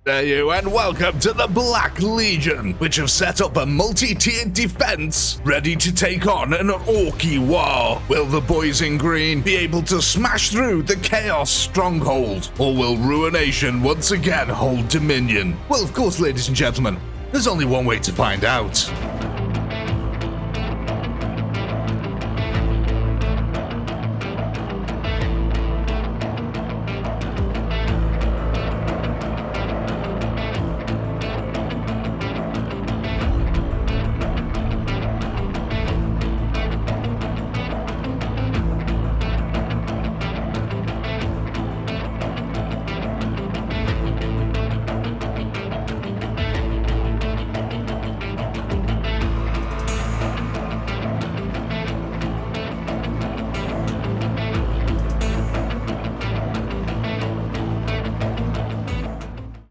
There you, and welcome to the Black Legion, which have set up a multi-tiered defense, ready to take on an Orky war. Will the boys in green be able to smash through the Chaos stronghold, or will Ruination once again hold dominion? Well, of course, ladies and gentlemen, there's only one way to find out.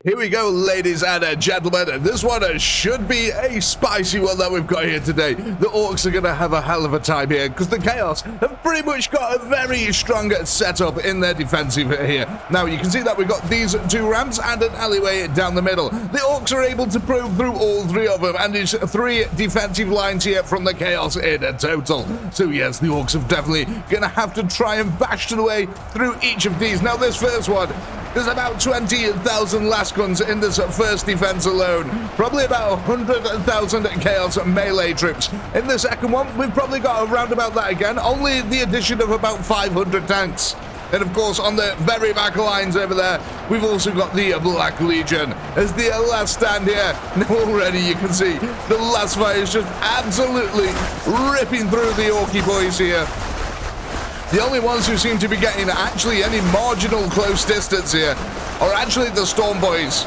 Here we go, ladies and gentlemen. This one should be a spicy one that we've got here today. The Orcs are going to have a hell of a time here because the Chaos have pretty much got a very strong setup in their defensive here. Now, you can see that we've got these two ramps and an alleyway down the middle. The Orcs are able to probe through all three of them, and there's three defensive lines here from the Chaos in total. So, yes, the Orcs are definitely going to have to try and bash their way through each of these. Now, this first one, there's about 20,000 last guns in this first defense alone. Probably about 100,000 Chaos melee troops. In the second one, we've probably got around about that again. Only the addition of about 500 tanks. And of course, on the very back lines over there, we've also got the Black Legion as the last stand here. Now already you can see the last fire is just absolutely ripping through the Orky boys here. The only ones who seem to be getting actually any marginal close distance here are actually the Storm Boys.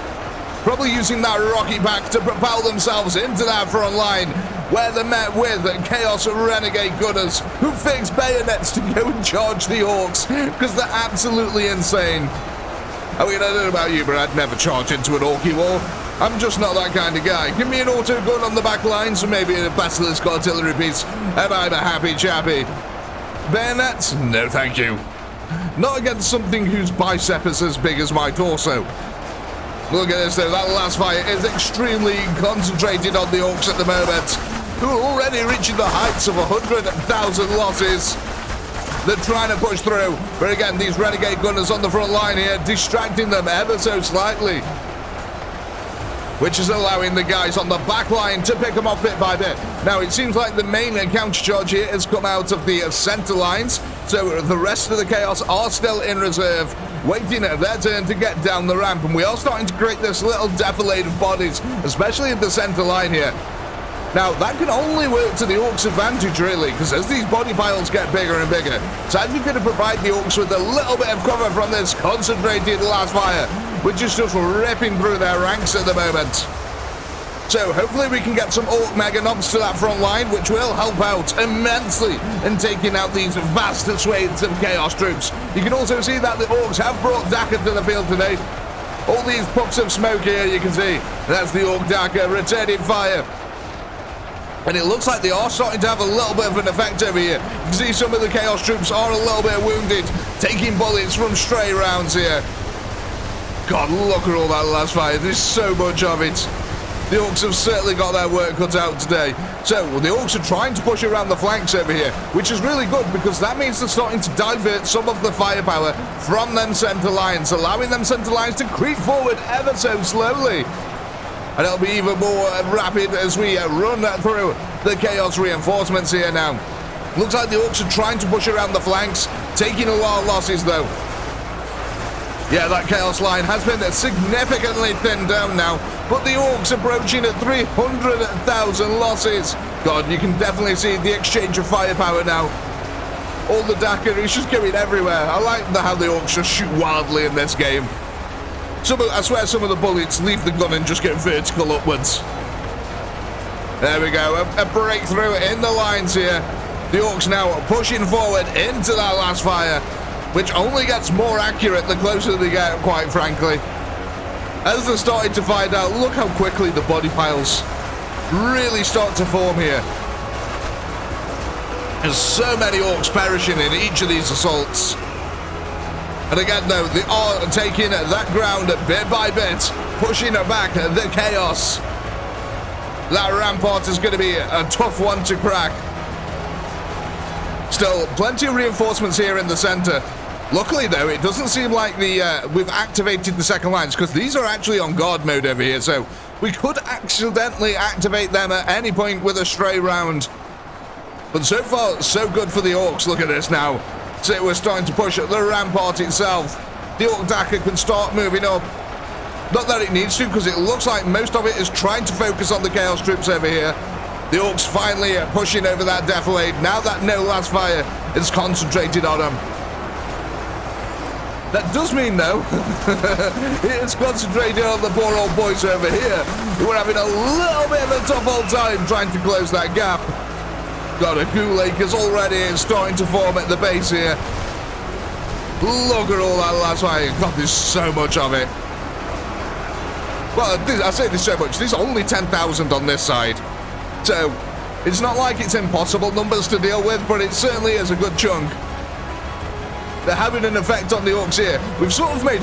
Probably using that rocket pack to propel themselves into that front line, where they're met with Chaos Renegade Gunners who fix bayonets to go and charge the Orcs, because they're absolutely insane. I mean, I don't know about you, but I'd never charge into an Orky war. I'm just not that kind of guy. Give me an auto gun on the back line, so maybe a Basilisk artillery piece, and I'm a happy chappy. Bayonets? No thank you. Not against something whose bicep is as big as my torso. Look at this though, that last fire is extremely concentrated on the Orcs at the moment, who are already reaching the heights of 100,000 losses. They're trying to push through, but again, these Renegade Gunners on the front line here, distracting them ever so slightly, which is allowing the guys on the back line to pick them off bit by bit. Now, it seems like the main counter-charge here has come out of the center lines, so the rest of the Chaos are still in reserve, waiting their turn to get down the ramp, and we are starting to create this little defilade of bodies, especially in the center line here. Now, that can only work to the Orcs' advantage, really, because as these body piles get bigger and bigger, it's actually going to provide the Orcs with a little bit of cover from this concentrated last fire, which is just ripping through their ranks at the moment. So hopefully we can get some Orc Mega Knobs to that front line, which will help out immensely in taking out these vast swathes of Chaos troops. You can also see that the Orcs have brought Daka to the field today. All these puffs of smoke here, you can see. That's the Orc Daka returning fire. And it looks like they are starting to have a little bit of an effect over here. You can see some of the Chaos troops are a little bit wounded, taking bullets from stray rounds here. God, look at all that last fire. There's so much of it. The Orcs have certainly got their work cut out today. So, the Orcs are trying to push around the flanks over here, which is really good because that means they're starting to divert some of the firepower from them center lines, allowing them center lines to creep forward ever so slowly. And it'll be even more rapid as we run through the Chaos reinforcements here now. Looks like the Orcs are trying to push around the flanks, taking a lot of losses though. Yeah, that Chaos line has been significantly thinned down now, but the Orcs approaching at 300,000 losses. God, you can definitely see the exchange of firepower now. All the Daka is just going everywhere. I like how the Orcs just shoot wildly in this game. I swear some of the bullets leave the gun and just get vertical upwards. There we go, a breakthrough in the lines here. The Orcs now pushing forward into that last fire, which only gets more accurate the closer they get, quite frankly. As they're starting to find out, look how quickly the body piles really start to form here. There's so many Orcs perishing in each of these assaults. And again, though, they are taking that ground bit by bit. pushing back the chaos. That rampart is going to be a tough one to crack. Still, plenty of reinforcements here in the center. Luckily, though, it doesn't seem like we've activated the second lines, because these are actually on guard mode over here, so we could accidentally activate them at any point with a stray round. But so far, so good for the Orcs. Look at this now. So we're starting to push at the rampart itself. The Orc Daka can start moving up. Not that it needs to, because it looks like most of it is trying to focus on the Chaos troops over here. The Orcs finally pushing over that defilade. Now that no last fire is concentrated on them. That does mean, though, it's concentrated on the poor old boys over here, who are having a little bit of a tough old time trying to close that gap. Got a Gulag is already starting to form at the base here. Look at all that last fire. God, there's so much of it. Well, I say there's so much. There's only 10,000 on this side. So, it's not like it's impossible numbers to deal with, but it certainly is a good chunk. They're having an effect on the Orcs here. We've sort of made...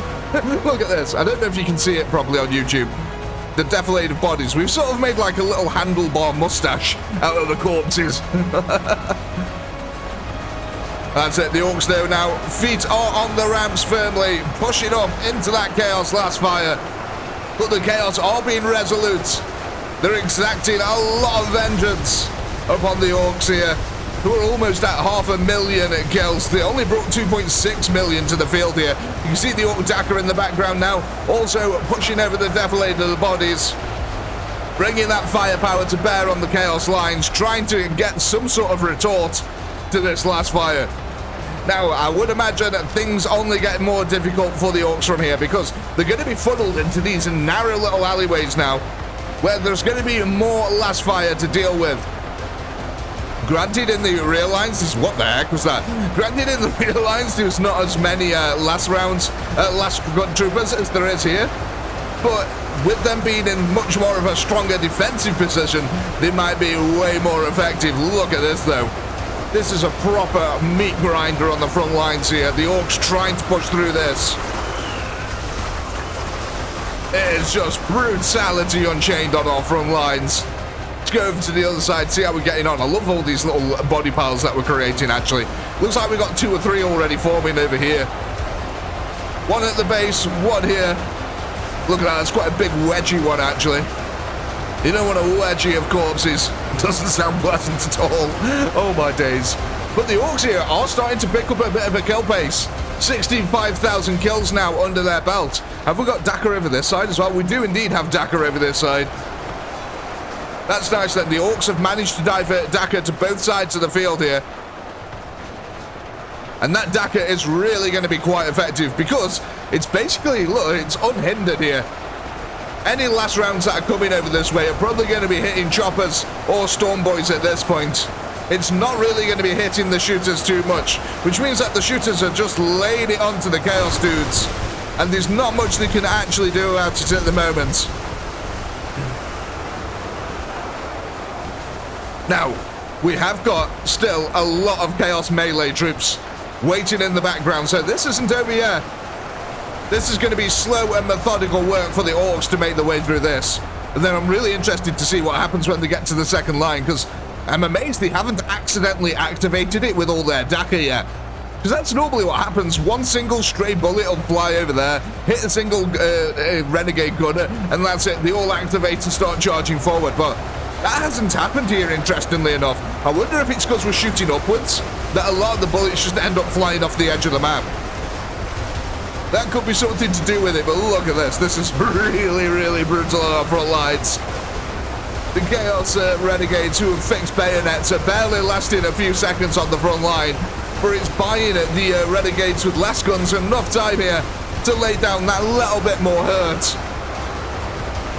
Look at this. I don't know if you can see it properly on YouTube. The defilade of bodies. We've sort of made like a little handlebar mustache out of the corpses. That's it. The Orcs, though, now feet are on the ramps firmly, pushing up into that Chaos last fire. But the Chaos are being resolute. They're exacting a lot of vengeance upon the Orcs here, who are almost at 500,000 kills. They only brought 2.6 million to the field here. You can see the Orc Daka in the background now, also pushing over the defilade of the bodies, bringing that firepower to bear on the Chaos lines, trying to get some sort of retort to this last fire. Now, I would imagine that things only get more difficult for the Orcs from here, because they're going to be funneled into these narrow little alleyways now, where there's going to be more last fire to deal with. Granted, in the rear lines, what the heck was that? Granted, in the rear lines, there's not as many last gun troopers as there is here, but with them being in much more of a stronger defensive position, they might be way more effective. Look at this, though. This is a proper meat grinder on the front lines here. The Orcs trying to push through this. It is just brutality unchained on our front lines. Let's go over to the other side, see how we're getting on. I love all these little body piles that we're creating, actually. Looks like we've got 2 or 3 already forming over here. One at the base, one here. Look at that, it's quite a big wedgie one, actually. You don't want a wedgie of corpses. It doesn't sound pleasant at all. Oh, my days. But the Orcs here are starting to pick up a bit of a kill pace. 65,000 kills now under their belt. Have we got Daka over this side as well? We do indeed have Daka over this side. That's nice that the Orcs have managed to divert Daka to both sides of the field here. And that Daka is really going to be quite effective, because it's basically, look, it's unhindered here. Any last rounds that are coming over this way are probably going to be hitting choppers or storm boys at this point. It's not really going to be hitting the shooters too much, which means that the shooters are just laying it onto the Chaos dudes, and there's not much they can actually do about it at the moment. Now, we have got still a lot of Chaos melee troops waiting in the background, so this isn't over yet. This is going to be slow and methodical work for the Orcs to make their way through this. And then I'm really interested to see what happens when they get to the second line, because I'm amazed they haven't accidentally activated it with all their Daka yet. Because that's normally what happens. One single stray bullet will fly over there, hit a single renegade gunner, and that's it. They all activate and start charging forward. But that hasn't happened here, interestingly enough. I wonder if it's because we're shooting upwards that a lot of the bullets just end up flying off the edge of the map. That could be something to do with it, but look at this. This is really, really brutal on our front lines. The Chaos Renegades who have fixed bayonets are barely lasting a few seconds on the front line, but it's buying the Renegades with less guns enough time here to lay down that little bit more hurt.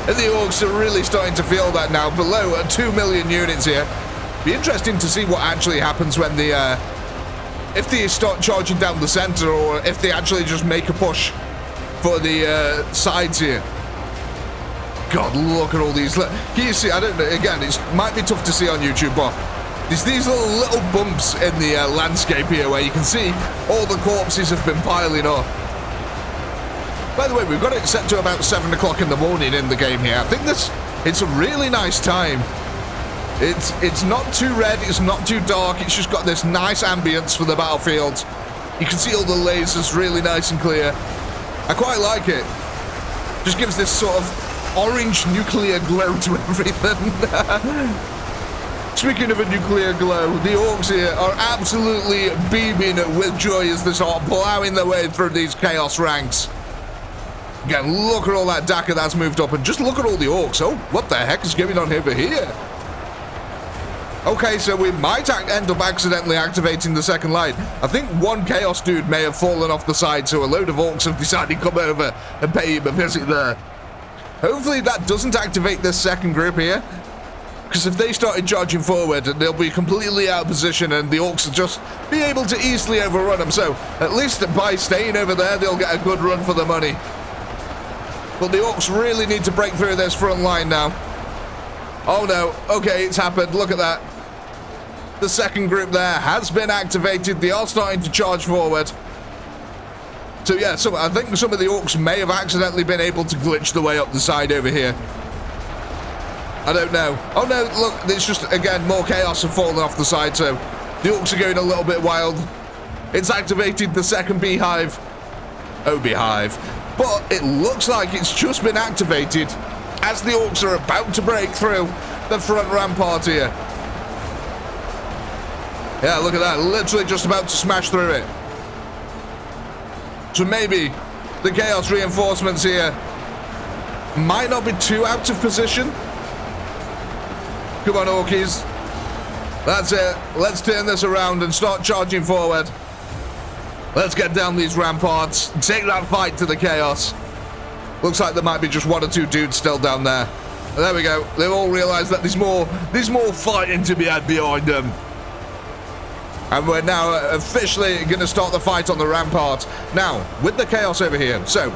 And the Orcs are really starting to feel that now, below 2 million units here. Be interesting to see what actually happens when the if they start charging down the center, or if they actually just make a push for the sides here. God, look at all these. Can you see? I don't know. Again, it might be tough to see on YouTube, but there's these little bumps in the landscape here where you can see all the corpses have been piling up. By the way, we've got it set to about 7 o'clock in the morning in the game here. I think it's a really nice time. It's not too red, it's not too dark, it's just got this nice ambience for the battlefield. You can see all the lasers really nice and clear. I quite like it. Just gives this sort of orange nuclear glow to everything. Speaking of a nuclear glow, the orcs here are absolutely beaming with joy as they start plowing their way through these chaos ranks. Again, look at all that Dakar that's moved up, and just look at all the orcs. Oh, what the heck is going on over here? Okay, so we might end up accidentally activating the second line. I think one Chaos dude may have fallen off the side, so a load of orcs have decided to come over and pay him a visit there. Hopefully that doesn't activate this second group here, because if they started charging forward, they'll be completely out of position and the orcs will just be able to easily overrun them. So at least by staying over there, they'll get a good run for the money. But the orcs really need to break through this front line now. Oh no, okay, it's happened, look at that. The second group there has been activated. They are starting to charge forward. So yeah, I think some of the orcs may have accidentally been able to glitch the way up the side over here. I don't know. Oh no, look, it's just, again, more chaos have fallen off the side, so the orcs are going a little bit wild. It's activated the second beehive. Oh, beehive. But it looks like it's just been activated as the orcs are about to break through the front rampart here. Yeah, look at that. Literally just about to smash through it. So maybe the Chaos reinforcements here might not be too out of position. Come on, Orkies. That's it. Let's turn this around and start charging forward. Let's get down these ramparts and take that fight to the Chaos. Looks like there might be just one or two dudes still down there. There we go. They've all realized that there's more fighting to be had behind them. And we're now officially going to start the fight on the rampart. Now, with the Chaos over here, so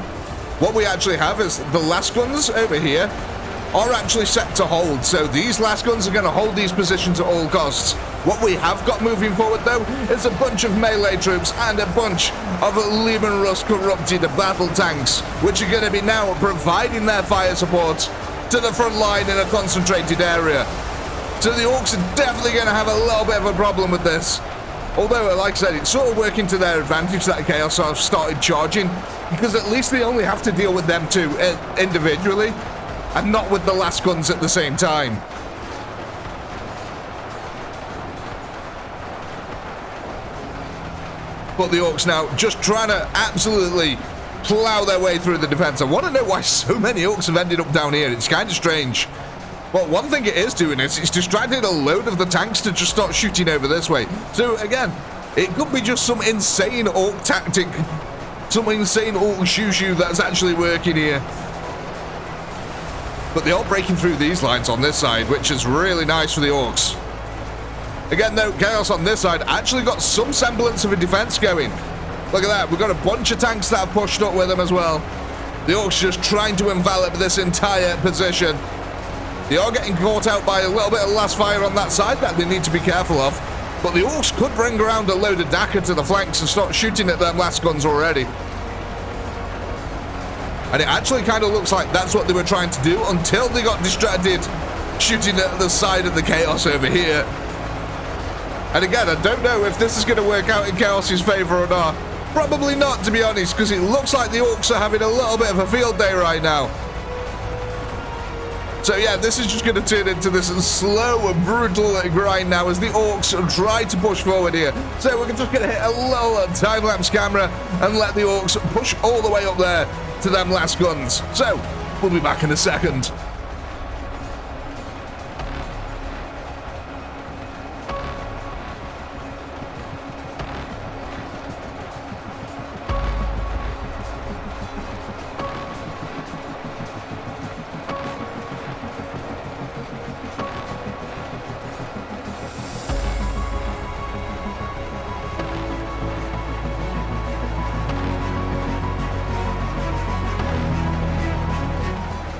what we actually have is the last guns over here are actually set to hold. So these last guns are going to hold these positions at all costs. What we have got moving forward, though, is a bunch of melee troops and a bunch of Lehman Russ corrupted battle tanks, which are going to be now providing their fire support to the front line in a concentrated area. So the orcs are definitely going to have a little bit of a problem with this. Although, like I said, it's sort of working to their advantage that Chaos have started charging, because at least they only have to deal with them two individually, and not with the last guns at the same time. But the orcs now just trying to absolutely plow their way through the defense. I want to know why so many orcs have ended up down here. It's kind of strange. Well, one thing it is doing is it's distracted a load of the tanks to just start shooting over this way. So, again, it could be just some insane orc tactic, some insane orc shoo-shoo that's actually working here. But they are breaking through these lines on this side, which is really nice for the orcs. Again, though, Chaos on this side actually got some semblance of a defense going. Look at that. We've got a bunch of tanks that have pushed up with them as well. The orcs just trying to envelop this entire position. They are getting caught out by a little bit of last fire on that side that they need to be careful of. But the orcs could bring around a load of Dakar to the flanks and start shooting at them last guns already. And it actually kind of looks like that's what they were trying to do until they got distracted shooting at the side of the Chaos over here. And again, I don't know if this is going to work out in Chaos's favor or not. Probably not, to be honest, because it looks like the orcs are having a little bit of a field day right now. So yeah, this is just going to turn into this slow and brutal grind now as the orcs try to push forward here. So we're just going to hit a little time-lapse camera and let the orcs push all the way up there to them last guns. So we'll be back in a second.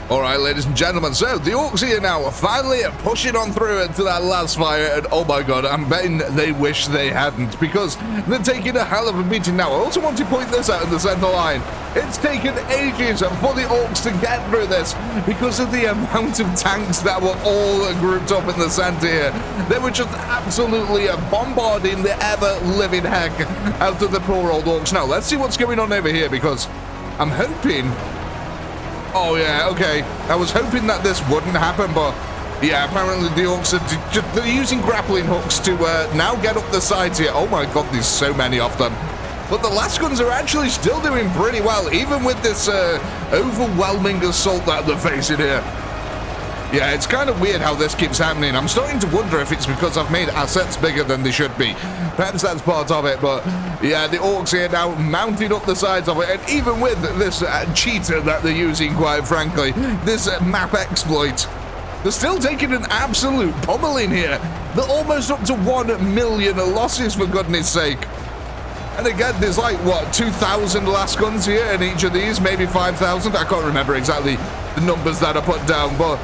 All right, ladies and gentlemen, so the Orcs here now are finally pushing on through into that last fire, and oh my god, I'm betting they wish they hadn't, because they're taking a hell of a beating now. I also want to point this out in the center line. It's taken ages for the Orcs to get through this because of the amount of tanks that were all grouped up in the center here. They were just absolutely bombarding the ever-living heck out of the poor old Orcs. Now, let's see what's going on over here, because I'm hoping... Oh, yeah, okay. I was hoping that this wouldn't happen, but yeah, apparently the Orcs are they're using grappling hooks to now get up the sides here. Oh my god, there's so many of them. But the last guns are actually still doing pretty well, even with this overwhelming assault that they're facing here. Yeah, it's kind of weird how this keeps happening. I'm starting to wonder if it's because I've made assets bigger than they should be. Perhaps that's part of it, but yeah, the Orcs here now mounting up the sides of it, and even with this cheater that they're using, quite frankly, this map exploit, they're still taking an absolute pummeling here. They're almost up to 1 million losses, for goodness sake. And again, there's like, what, 2,000 last guns here in each of these, maybe 5,000? I can't remember exactly the numbers that are put down, but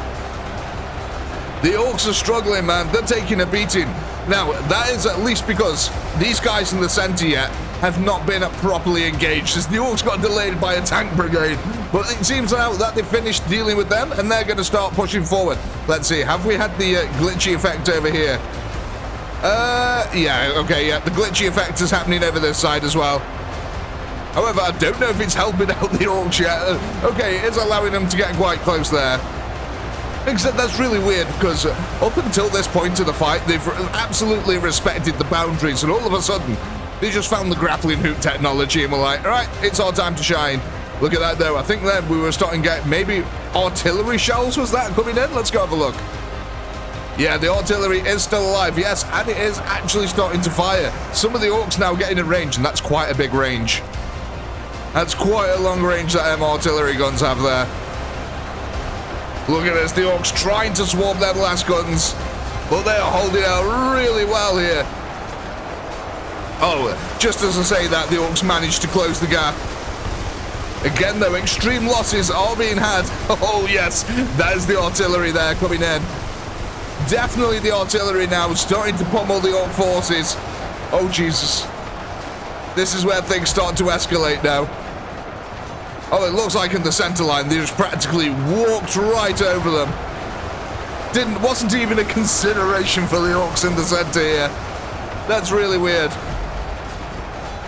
the Orcs are struggling, man. They're taking a beating. Now, that is at least because these guys in the center yet have not been properly engaged, as the Orcs got delayed by a tank brigade. But it seems now that they've finished dealing with them, and they're going to start pushing forward. Let's see, have we had the glitchy effect over here? Yeah, okay, yeah, the glitchy effect is happening over this side as well. However, I don't know if it's helping out the Orcs yet. Okay, it is allowing them to get quite close there. Except that's really weird, because up until this point of the fight, they've absolutely respected the boundaries, and all of a sudden, they just found the grappling hook technology, and were like, all right, it's our time to shine. Look at that, though. I think then we were starting to get maybe artillery shells, was that coming in? Let's go have a look. Yeah, the artillery is still alive, yes, and it is actually starting to fire. Some of the Orcs now getting in range, and that's quite a big range. That's quite a long range that artillery guns have there. Look at this, the Orcs trying to swarm their last guns, but they are holding out really well here. Oh, just as I say that, the Orcs managed to close the gap. Again, though, extreme losses are being had. Oh, yes, that is the artillery there coming in. Definitely the artillery now starting to pummel the Orc forces. Oh, Jesus. This is where things start to escalate now. Oh, it looks like in the center line, they just practically walked right over them. Wasn't even a consideration for the Orcs in the center here. That's really weird.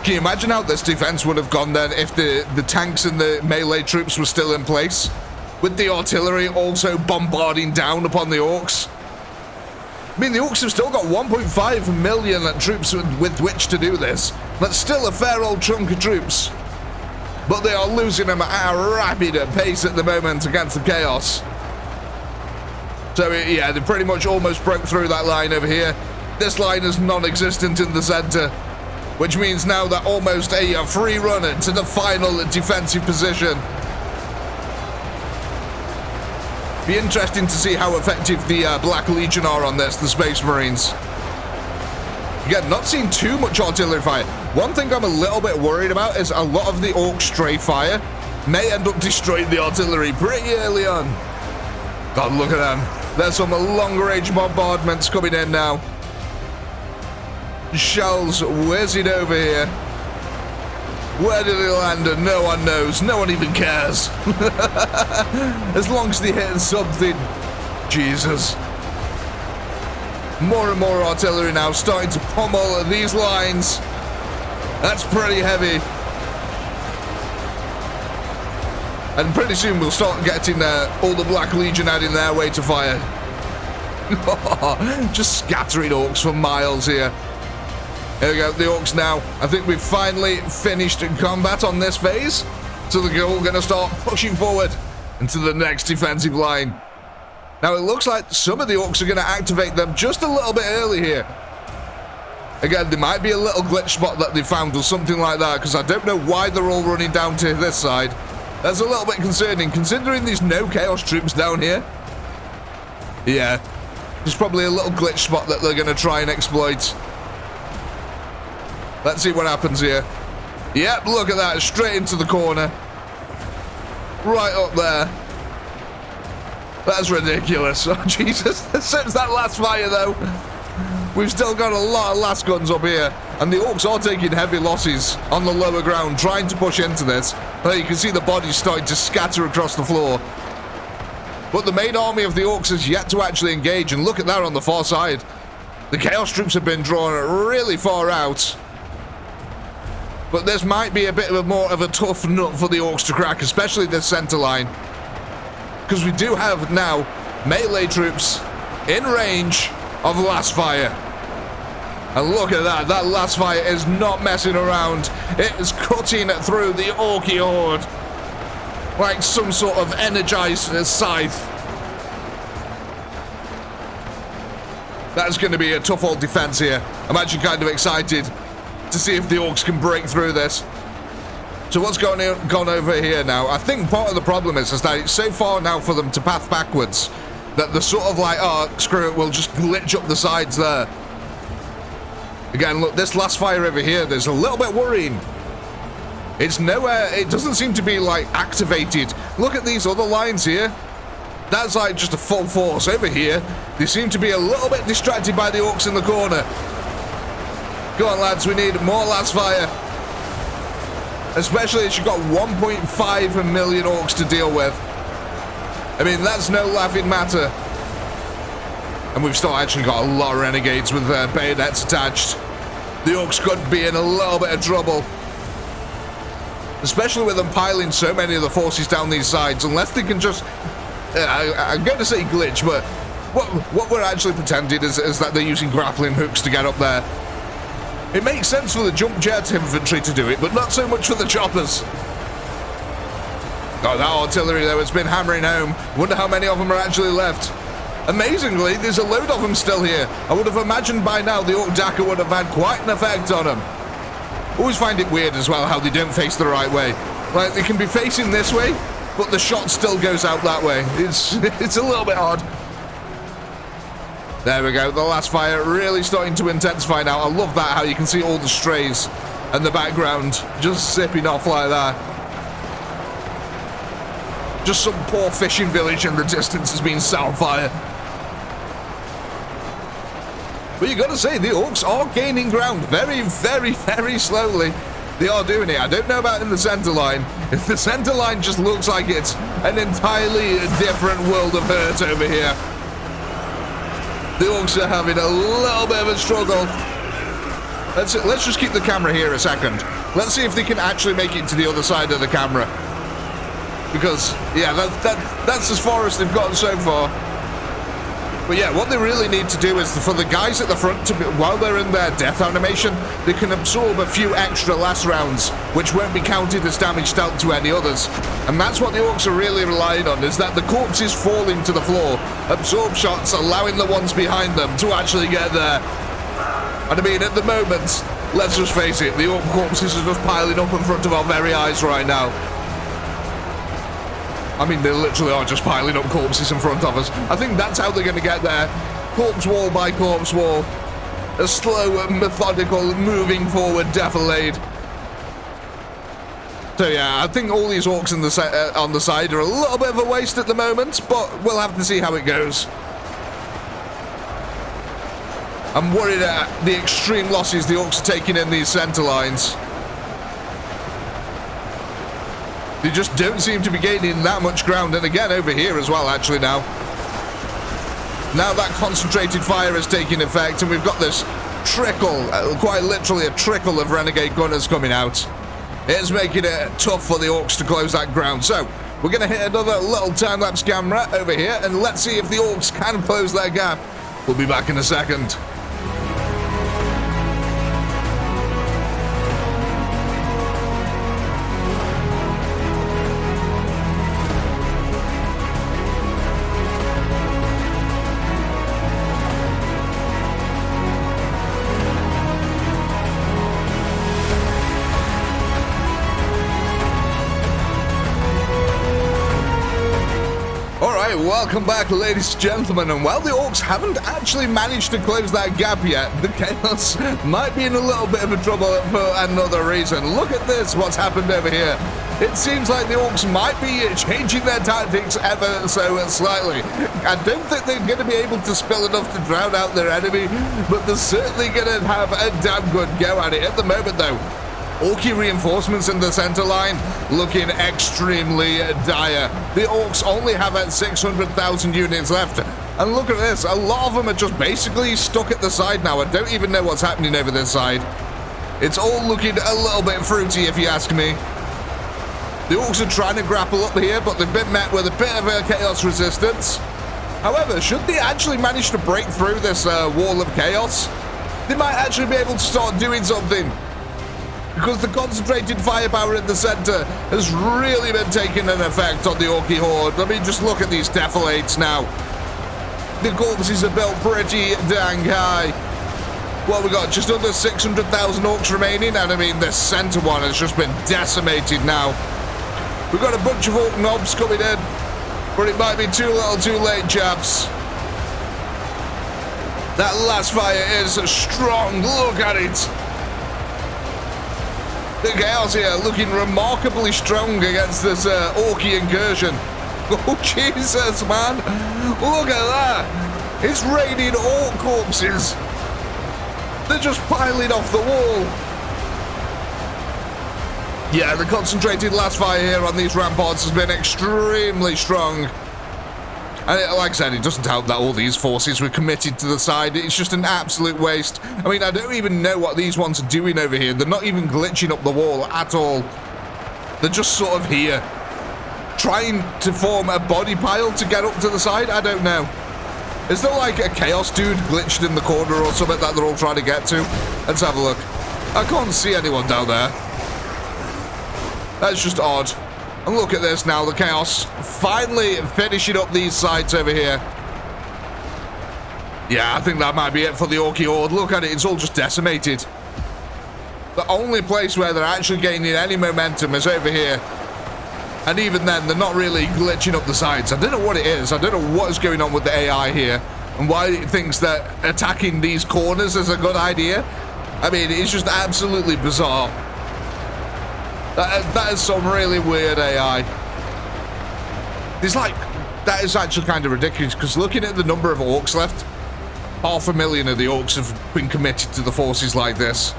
Can you imagine how this defense would have gone then if the tanks and the melee troops were still in place? With the artillery also bombarding down upon the Orcs? I mean, the Orcs have still got 1.5 million troops with which to do this. That's still a fair old chunk of troops. But they are losing them at a rapid pace at the moment against the Chaos. So, yeah, they pretty much almost broke through that line over here. This line is non-existent in the center, which means now that almost a free run to the final defensive position. Be interesting to see how effective the Black Legion are on this, the Space Marines. Again, not seeing too much artillery fire. One thing I'm a little bit worried about is a lot of the Orc stray fire may end up destroying the artillery pretty early on. God, look at them. There's some long-range bombardments coming in now. Shells whizzing over here. Where did they land? No one knows. No one even cares. As long as they hit something. Jesus. More and more artillery now starting to pummel these lines. That's pretty heavy. And pretty soon we'll start getting all the Black Legion adding their way to fire. Just scattering Orcs for miles here. Here we go, the Orcs now. I think we've finally finished combat on this phase. So they're all going to start pushing forward into the next defensive line. Now it looks like some of the Orcs are going to activate them just a little bit early here. Again, there might be a little glitch spot that they found or something like that, because I don't know why they're all running down to this side. That's a little bit concerning, considering there's no Chaos troops down here. Yeah, there's probably a little glitch spot that they're going to try and exploit. Let's see what happens here. Yep, look at that, straight into the corner. Right up there. That's ridiculous. Oh, Jesus. Since that last fire, though, we've still got a lot of last guns up here. And the Orks are taking heavy losses on the lower ground, trying to push into this. You can see the bodies starting to scatter across the floor. But the main army of the Orks has yet to actually engage. And look at that on the far side. The Chaos troops have been drawn really far out. But this might be a bit more of a tough nut for the Orks to crack, especially this center line. Because we do have now melee troops in range of last fire. And look at that. That last fire is not messing around. It is cutting through the Orky horde like some sort of energized scythe. That's going to be a tough old defense here. I'm actually kind of excited to see if the Orks can break through this. So what's gone over here now? I think part of the problem is that it's so far now for them to path backwards that they're sort of like, oh, screw it, we'll just glitch up the sides there. Again, look, this last fire over here, there's a little bit worrying. It's nowhere, it doesn't seem to be like activated. Look at these other lines here. That's like just a full force. Over here, they seem to be a little bit distracted by the Orks in the corner. Go on, lads, we need more last fire. Especially as you've got 1.5 million Orks to deal with. I mean, that's no laughing matter. And we've still actually got a lot of renegades with bayonets attached. The Orks could be in a little bit of trouble. Especially with them piling so many of the forces down these sides. Unless they can just... I'm going to say glitch, but what we're actually pretending is that they're using grappling hooks to get up there. It makes sense for the jump jet infantry to do it, but not so much for the choppers. Oh, that artillery, though, has been hammering home. Wonder how many of them are actually left. Amazingly, there's a load of them still here. I would have imagined by now the Ork Daka would have had quite an effect on them. Always find it weird as well how they don't face the right way. Like, they can be facing this way, but the shot still goes out that way. It's a little bit odd. There we go, the last fire really starting to intensify now. I love that, how you can see all the strays in the background just zipping off like that. Just some poor fishing village in the distance has been set on fire. But you gotta say, the Orks are gaining ground very, very, very slowly. They are doing it. I don't know about in the center line. The center line just looks like it's an entirely different world of hurt over here. The Orks are having a little bit of a struggle. Let's just keep the camera here a second. Let's see if they can actually make it to the other side of the camera. Because, yeah, that's as far as they've gotten so far. But yeah, what they really need to do is for the guys at the front, to be, while they're in their death animation, they can absorb a few extra last rounds, which won't be counted as damage dealt to any others. And that's what the Orks are really relying on, is that the corpses falling to the floor, absorb shots, allowing the ones behind them to actually get there. And I mean, at the moment, let's just face it, the Ork corpses are just piling up in front of our very eyes right now. I mean, they literally are just piling up corpses in front of us. I think that's how they're going to get there. Corpse wall by corpse wall. A slow, methodical, moving forward defilade. So yeah, I think all these Orks in on the side are a little bit of a waste at the moment, but we'll have to see how it goes. I'm worried at the extreme losses the Orks are taking in these center lines. They just don't seem to be gaining that much ground. And again, over here as well, actually, now. Now that concentrated fire is taking effect, and we've got this trickle, quite literally a trickle of renegade gunners coming out. It's making it tough for the Orks to close that ground. So, we're going to hit another little time-lapse camera over here, and let's see if the Orks can close their gap. We'll be back in a second. Alright, welcome back, ladies and gentlemen, and while the Orcs haven't actually managed to close that gap yet, the Chaos might be in a little bit of a trouble for another reason. Look at this, what's happened over here. It seems like the Orcs might be changing their tactics ever so slightly. I don't think they're going to be able to spill enough to drown out their enemy, but they're certainly going to have a damn good go at it. At the moment, though, Orky reinforcements in the center line looking extremely dire. The Orcs only have 600,000 units left. And look at this, a lot of them are just basically stuck at the side now. I don't even know what's happening over this side. It's all looking a little bit fruity, if you ask me. The Orcs are trying to grapple up here, but they've been met with a bit of a chaos resistance. However, should they actually manage to break through this wall of chaos, they might actually be able to start doing something. Because the concentrated firepower in the center has really been taking an effect on the Orky horde. I mean, just look at these defilates now. The corpses are built pretty dang high. Well, we got just under 600,000 Orcs remaining, and I mean, this center one has just been decimated now. We've got a bunch of Orc knobs coming in, but it might be too little too late, chaps. That last fire is strong. Look at it. The Chaos here looking remarkably strong against this Orky incursion. Oh, Jesus, man. Look at that. It's raining Orc corpses. They're just piling off the wall. Yeah, the concentrated last fire here on these ramparts has been extremely strong. And like I said, it doesn't help that all these forces were committed to the side. It's just an absolute waste. I mean, I don't even know what these ones are doing over here. They're not even glitching up the wall at all. They're just sort of here, trying to form a body pile to get up to the side. I don't know. Is there like a Chaos dude glitched in the corner or something that they're all trying to get to? Let's have a look. I can't see anyone down there. That's just odd. And look at this now, the Chaos finally finishing up these sites over here. Yeah, I think that might be it for the Orky horde. Look at it, it's all just decimated. The only place where they're actually gaining any momentum is over here. And even then, they're not really glitching up the sides. I don't know what it is. I don't know what is going on with the AI here and why it thinks that attacking these corners is a good idea. I mean, it's just absolutely bizarre. That is some really weird AI. It's like, that is actually kind of ridiculous, because looking at the number of Orcs left, 500,000 of the Orcs have been committed to the forces like this.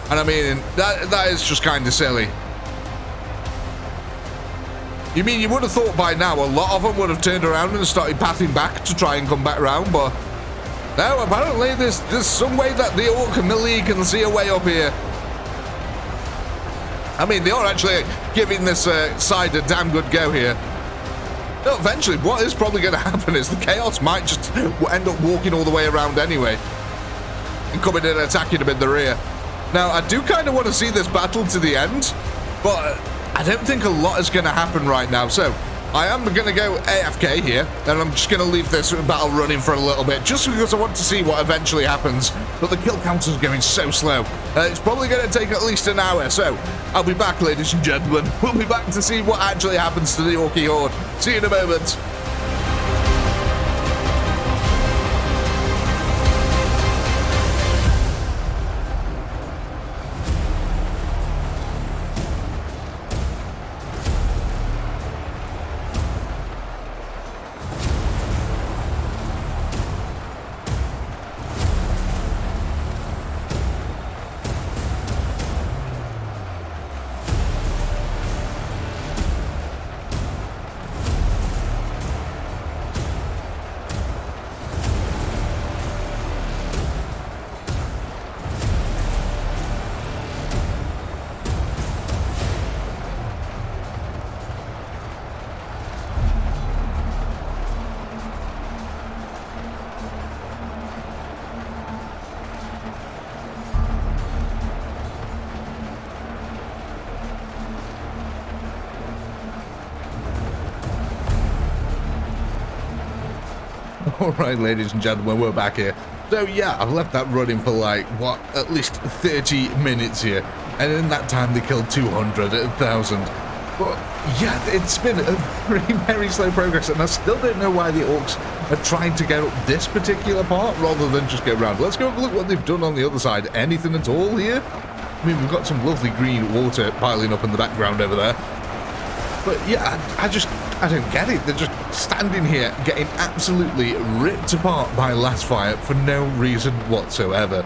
And I mean, that is just kind of silly. You mean, you would have thought by now a lot of them would have turned around and started pathing back to try and come back around, but no, apparently there's some way that the Orc melee can see a way up here. I mean, they are actually giving this side a damn good go here. No, eventually, what is probably going to happen is the Chaos might just end up walking all the way around anyway and coming in and attacking them in the rear. Now, I do kind of want to see this battle to the end, but I don't think a lot is going to happen right now. So, I am going to go AFK here, and I'm just going to leave this battle running for a little bit, just because I want to see what eventually happens. But the kill counter is going so slow. It's probably going to take at least an hour, so I'll be back, ladies and gentlemen. We'll be back to see what actually happens to the Orky horde. See you in a moment. Alright, ladies and gentlemen, we're back here. So yeah, I've left that running for like, what, at least 30 minutes here. And in that time they killed 200,000. But yeah, it's been a very, very slow progress, and I still don't know why the orcs are trying to get up this particular part rather than just go around. Let's go have a look what they've done on the other side. Anything at all here? I mean, we've got some lovely green water piling up in the background over there. But yeah, I don't get it. They're just standing here getting absolutely ripped apart by last fire for no reason whatsoever.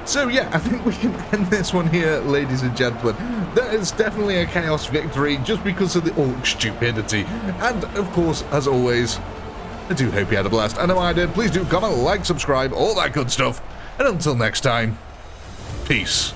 So yeah, I think we can end this one here, ladies and gentlemen. That is definitely a chaos victory just because of the orc stupidity. And of course, as always, I do hope you had a blast. I know I did. Please do comment, like, subscribe, all that good stuff. And until next time, peace.